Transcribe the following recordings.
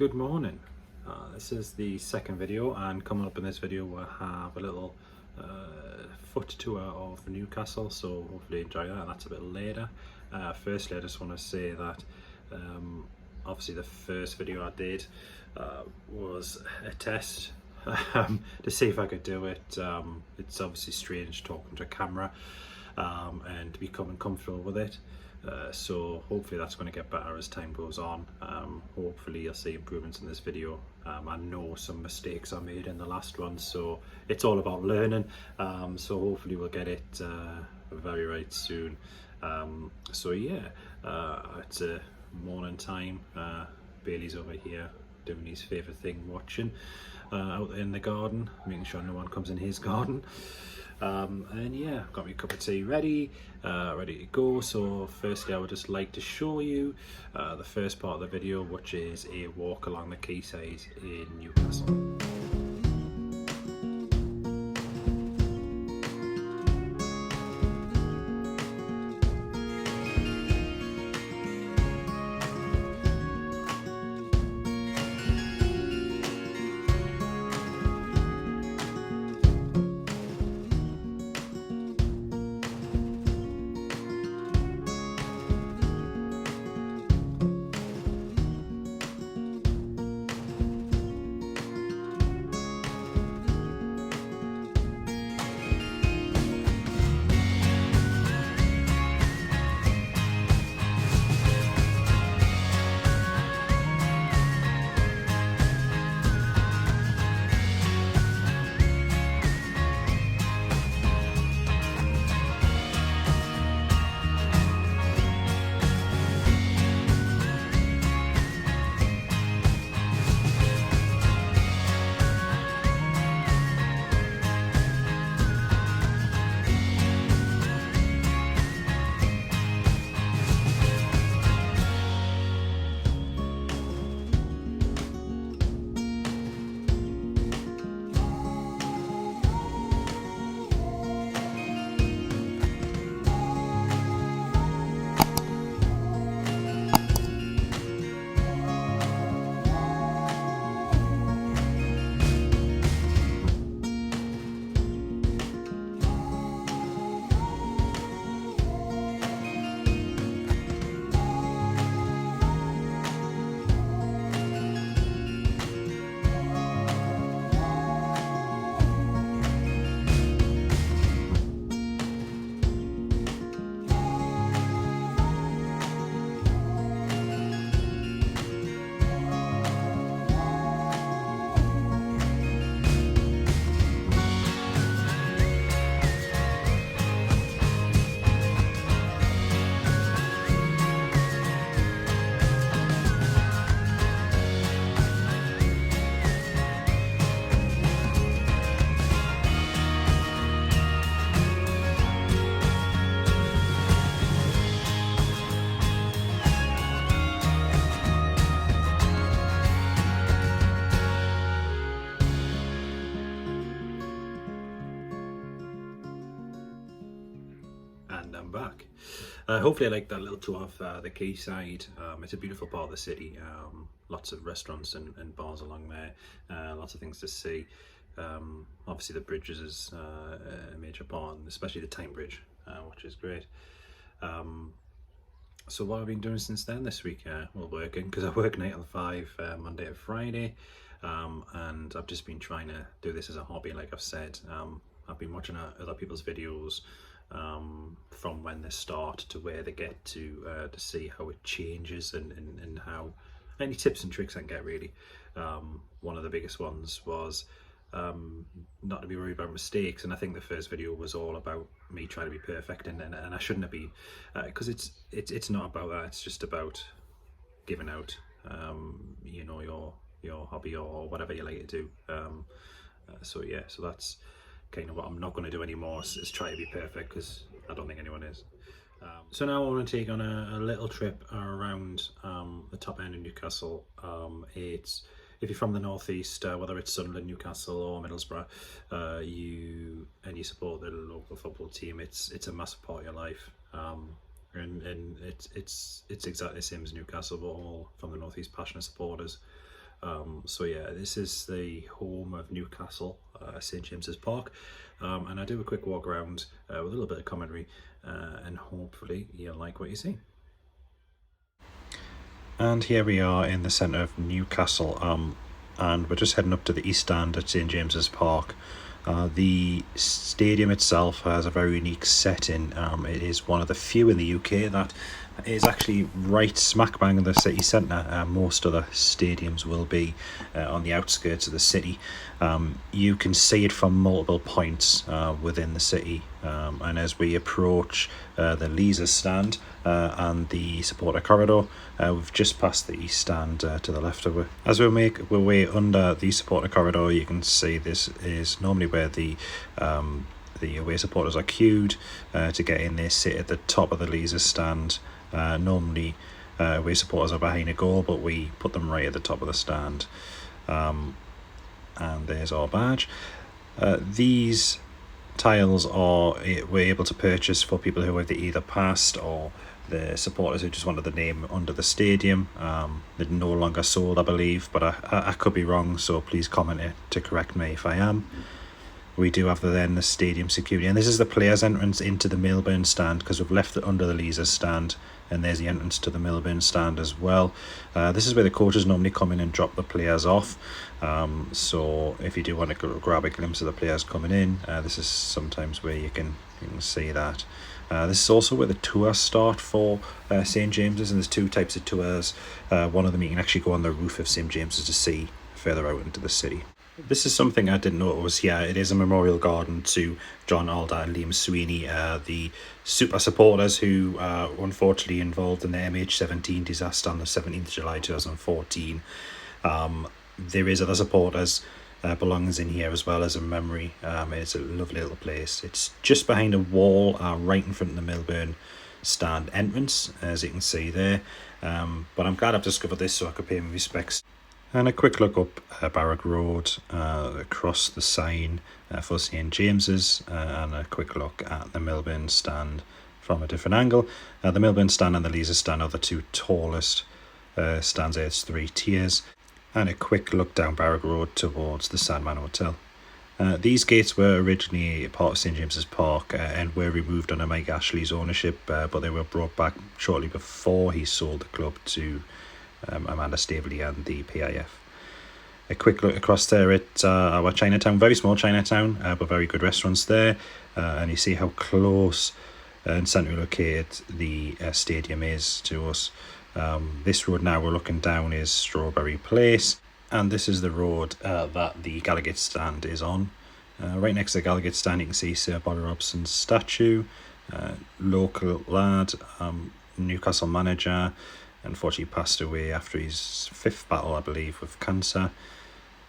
Good morning. This is the second video, and coming up in this video we'll have a little foot tour of Newcastle, so hopefully enjoy that. That's a bit later. Firstly, I just want to say that obviously the first video I did was a test to see if I could do it. It's obviously strange talking to a camera and becoming comfortable with it. So hopefully that's going to get better as time goes on. Hopefully you'll see improvements in this video. I know some mistakes I made in the last one, so it's all about learning. So hopefully we'll get it very right soon. So yeah, it's a morning time. Bailey's over here doing his favourite thing, watching out in the garden, making sure no one comes in his garden. And yeah, I've got my cup of tea ready to go. So firstly I would just like to show you the first part of the video, which is a walk along the quayside in Newcastle. And I'm back. Hopefully I like that little tour of the quayside. It's a beautiful part of the city. Lots of restaurants and bars along there. Lots of things to see. Obviously the bridges is a major part, and especially the Tyne Bridge, which is great. So what I've been doing since then this week, well, working, because I work 9 till 5 Monday to Friday, and I've just been trying to do this as a hobby, like I've said. I've been watching other people's videos from when they start to where they get to see how it changes and how any tips and tricks I can get, really. One of the biggest ones was not to be worried about mistakes, and I think the first video was all about me trying to be perfect, and I shouldn't have been, because it's not about that. It's just about giving out you know, your hobby or whatever you like to do. So yeah, so that's kind of what I'm not going to do anymore, is try to be perfect, because I don't think anyone is. So now I want to take on a little trip around the top end of Newcastle. It's if you're from the North East, whether it's Sunderland, Newcastle or Middlesbrough, you support the local football team, it's a massive part of your life. And it's exactly the same as Newcastle, but all from the North East passionate supporters. So yeah, this is the home of Newcastle, St James's Park, and I do a quick walk around with a little bit of commentary, and hopefully you'll like what you see. And here we are in the centre of Newcastle, and we're just heading up to the East Stand at St James's Park. The stadium itself has a very unique setting. It is one of the few in the UK that is actually right smack bang in the city centre. Most other stadiums will be on the outskirts of the city. You can see it from multiple points within the city, and as we approach the Leazes stand and the supporter corridor, we've just passed the East Stand to the left of it. As we make our way under the supporter corridor, you can see this is normally where the away supporters are queued to get in. They sit at the top of the Leazes stand. Normally away supporters are behind a goal, but we put them right at the top of the stand. And there's our badge. These tiles we're able to purchase for people who have either passed or the supporters who just wanted the name under the stadium. They're no longer sold, I believe, but I could be wrong, so please comment it to correct me if I am. We do have the stadium security, and this is the players' entrance into the Milburn stand, because we've left it under the Leazes stand, and there's the entrance to the Milburn stand as well. This is where the coaches normally come in and drop the players off, so if you do want to grab a glimpse of the players coming in, this is sometimes where you can see that. This is also where the tours start for St James's, and there's two types of tours. One of them you can actually go on the roof of St James's to see further out into the city. This is something I didn't know it was here. It is a memorial garden to John Alder and Liam Sweeney, the super supporters who unfortunately involved in the MH17 disaster on the 17th of July 2014. There is other supporters belongings in here as well as a memory. It's a lovely little place. It's just behind a wall right in front of the Milburn stand entrance, as you can see there. But I'm glad I've discovered this so I could pay my respects. And a quick look up Barrack Road, across the sign for St James's, and a quick look at the Milburn stand from a different angle. The Milburn stand and the Leazes stand are the two tallest stands there. It's 3 tiers. And a quick look down Barrack Road towards the Sandman Hotel. These gates were originally part of St James's Park and were removed under Mike Ashley's ownership, but they were brought back shortly before he sold the club to Amanda Staveley and the PIF. A quick look across there at our Chinatown, very small Chinatown, but very good restaurants there, and you see how close and centrally located the stadium is to us. This road now we're looking down is Strawberry Place, and this is the road that the Gallowgate stand is on. Right next to the Gallowgate stand you can see Sir Bobby Robson's statue, local lad, Newcastle manager. Unfortunately passed away after his 5th battle, I believe, with cancer.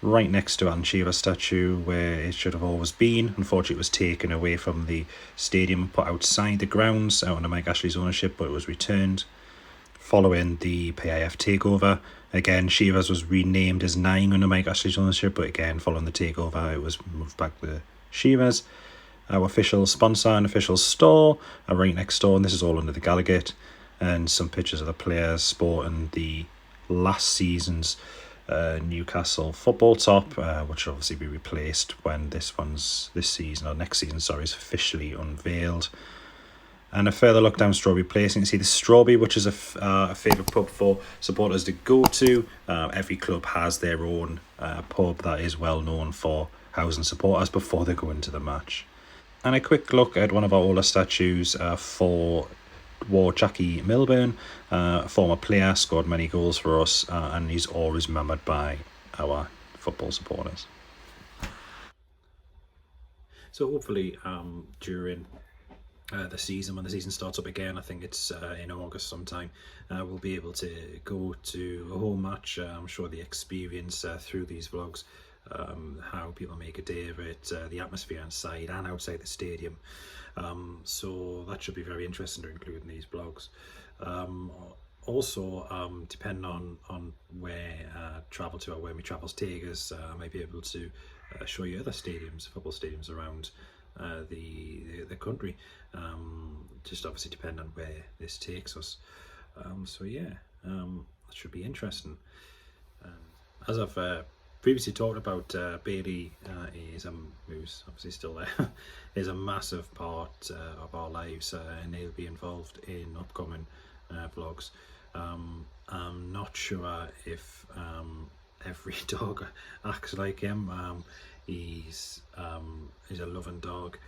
Right next to Alan Shearer's statue, where it should have always been. Unfortunately, it was taken away from the stadium, put outside the grounds, out under Mike Ashley's ownership, but it was returned. Following the PIF takeover, again, Shearer's was renamed as 9 under Mike Ashley's ownership, but again, following the takeover, it was moved back to Shearer's. Our official sponsor and official store are right next door, and this is all under the Gallowgate. And some pictures of the players sporting the last season's Newcastle football top, which will obviously be replaced when this season is officially unveiled. And a further look down Strawberry Place, you can see the Strawberry, which is a favourite pub for supporters to go to. Every club has their own pub that is well known for housing supporters before they go into the match. And a quick look at one of our older statues for War Jackie Milburn, former player, scored many goals for us, and he's always remembered by our football supporters. So hopefully during the season, when the season starts up again, I think it's in August sometime, we'll be able to go to a home match. I'm sure the experience through these vlogs, how people make a day of it, the atmosphere inside and outside the stadium. So that should be very interesting to include in these vlogs. Also, depending on where travel to or where my travels take us, I might be able to show you other stadiums, football stadiums around the country. Just obviously depending on where this takes us. So yeah, that should be interesting. As I've previously talked about, Bailey is who's obviously still there, is a massive part of our lives, and he'll be involved in upcoming vlogs. I'm not sure if every dog acts like him. He's a loving dog.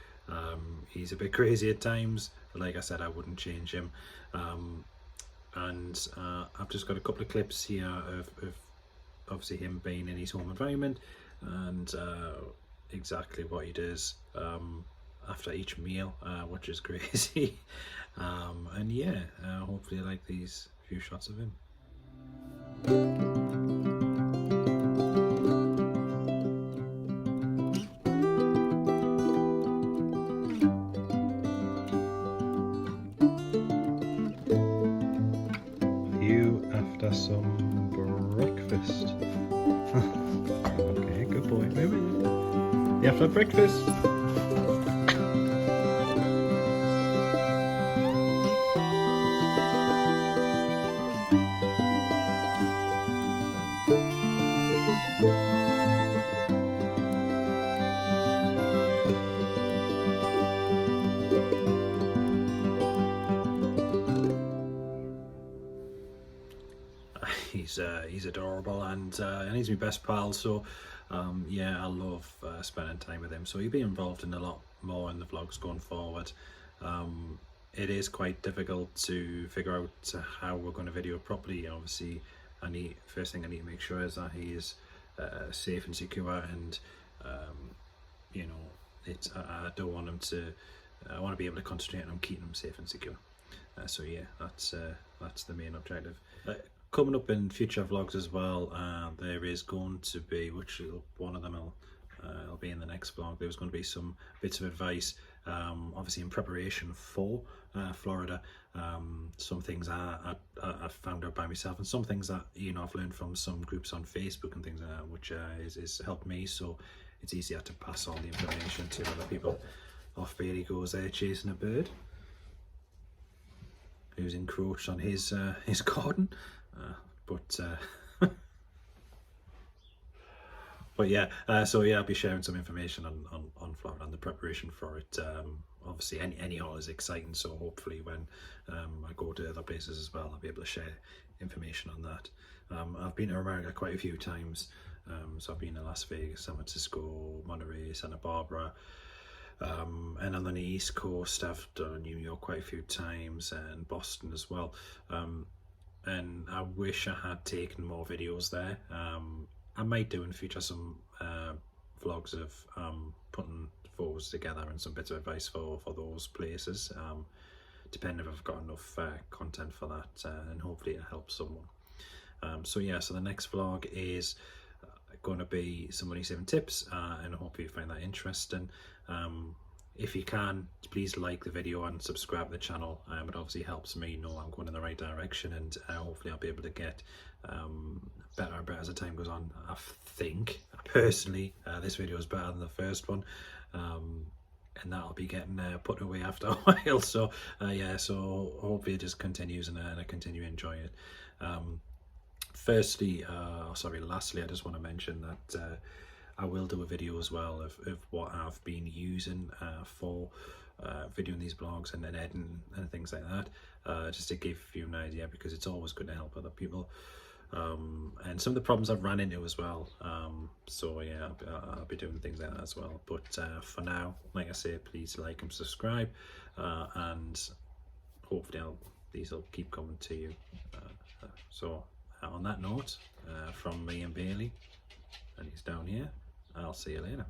He's a bit crazy at times, but like I said, I wouldn't change him. And I've just got a couple of clips here of obviously him being in his home environment, and exactly what he does after each meal, which is crazy. And yeah, hopefully you like these few shots of him. You after some breakfast. Okay, good boy. Wait. You after breakfast? He's adorable, and he's my best pal, so yeah, I love spending time with him. So he'll be involved in a lot more in the vlogs going forward. It is quite difficult to figure out how we're going to video properly. Obviously, first thing I need to make sure is that he is safe and secure, and you know, I don't want him to. I want to be able to concentrate on keeping him safe and secure. So yeah, that's the main objective. Coming up in future vlogs as well, there is going to be, one of them will be in the next vlog. There's going to be some bits of advice, obviously in preparation for Florida. Some things I found out by myself, and some things that I've learned from some groups on Facebook and things like that, which is helped me. So it's easier to pass on the information to other people. Off Bailey goes there chasing a bird who's encroached on his garden. But yeah, so yeah, I'll be sharing some information on Florida and the preparation for it. Obviously any haul is exciting, so hopefully when I go to other places as well, I'll be able to share information on that. I've been to America quite a few times, so I've been to Las Vegas, San Francisco, Monterey, Santa Barbara, and on the East Coast I've done New York quite a few times, and Boston as well. And I wish I had taken more videos there. I might do in the future some vlogs of putting photos together and some bits of advice for those places, depending if I've got enough content for that, and hopefully it helps someone. So yeah, so the next vlog is going to be some money saving tips, and I hope you find that interesting. If you can, please like the video and subscribe to the channel. It obviously helps me know I'm going in the right direction, and hopefully I'll be able to get better and better as the time goes on. I think personally this video is better than the first one, and that'll be getting put away after a while. So yeah, so hopefully it just continues, and I continue enjoying it. Lastly, I just want to mention that I will do a video as well of what I've been using for videoing these vlogs and then editing and things like that, just to give you an idea, because it's always good to help other people, and some of the problems I've ran into as well. So yeah, I'll be doing things like that as well. But for now, like I say, please like and subscribe, and hopefully these will keep coming to you. So on that note, from me and Bailey, and he's down here, I'll see you later.